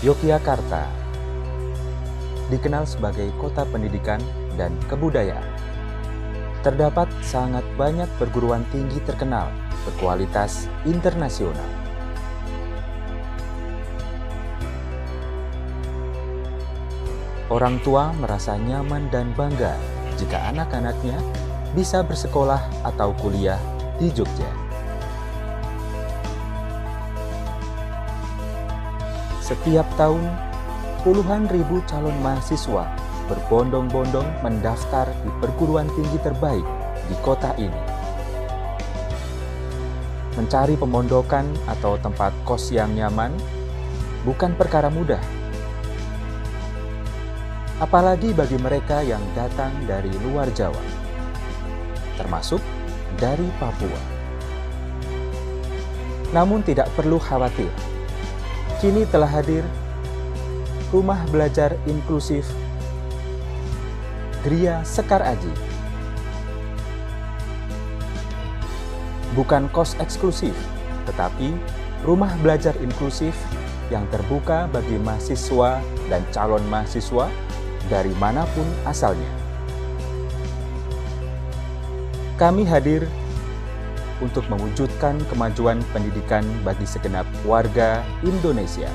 Yogyakarta dikenal sebagai kota pendidikan dan kebudayaan. Terdapat sangat banyak perguruan tinggi terkenal berkualitas internasional. Orang tua merasa nyaman dan bangga jika anak-anaknya bisa bersekolah atau kuliah di Jogja. Setiap tahun, puluhan ribu calon mahasiswa berbondong-bondong mendaftar di perguruan tinggi terbaik di kota ini. Mencari pemondokan atau tempat kos yang nyaman bukan perkara mudah. Apalagi bagi mereka yang datang dari luar Jawa, termasuk dari Papua. Namun tidak perlu khawatir. Kini telah hadir Rumah Belajar Inklusif Gria Sekar Aji. Bukan kos eksklusif, tetapi rumah belajar inklusif yang terbuka bagi mahasiswa dan calon mahasiswa dari manapun asalnya. Kami hadir untuk mewujudkan kemajuan pendidikan bagi segenap warga Indonesia.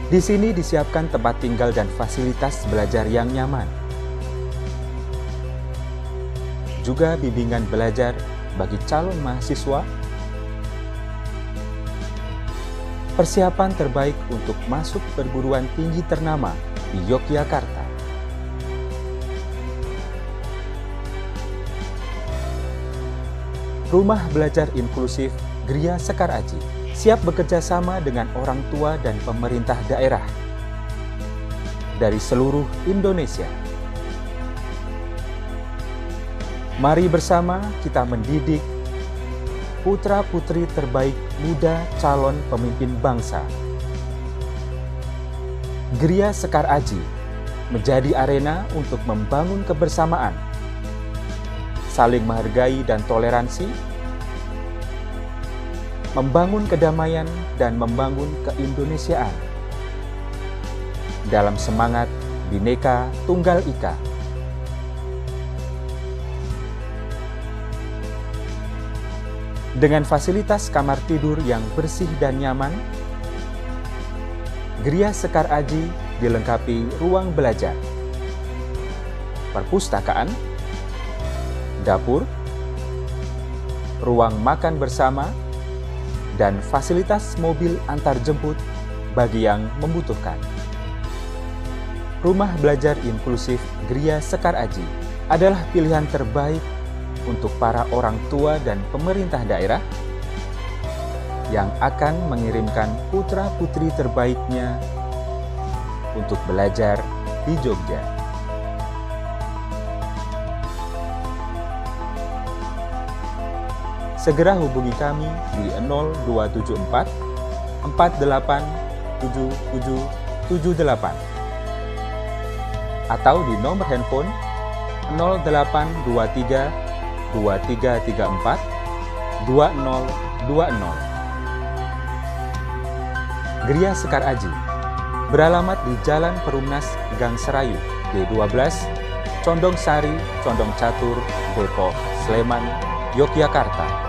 Di sini disiapkan tempat tinggal dan fasilitas belajar yang nyaman. Juga bimbingan belajar bagi calon mahasiswa. Persiapan terbaik untuk masuk perguruan tinggi ternama di Yogyakarta. Rumah Belajar Inklusif Gria Sekar Aji siap bekerja sama dengan orang tua dan pemerintah daerah dari seluruh Indonesia. Mari bersama kita mendidik putra-putri terbaik muda calon pemimpin bangsa. Gria Sekar Aji menjadi arena untuk membangun kebersamaan, saling menghargai dan toleransi, membangun kedamaian dan membangun keindonesiaan dalam semangat Bhinneka Tunggal Ika. Dengan fasilitas kamar tidur yang bersih dan nyaman, Gria Sekar Aji dilengkapi ruang belajar, perpustakaan, dapur, ruang makan bersama, dan fasilitas mobil antar jemput bagi yang membutuhkan. Rumah Belajar Inklusif Gria Sekar Aji adalah pilihan terbaik untuk para orang tua dan pemerintah daerah yang akan mengirimkan putra-putri terbaiknya untuk belajar di Jogja. Segera hubungi kami di 0274 487778 atau di nomor handphone 0823 2334 2020. Gria Sekar Aji beralamat di Jalan Perumnas Gang Serayu D12, Condong Sari, Condong Catur, Depok, Sleman, Yogyakarta.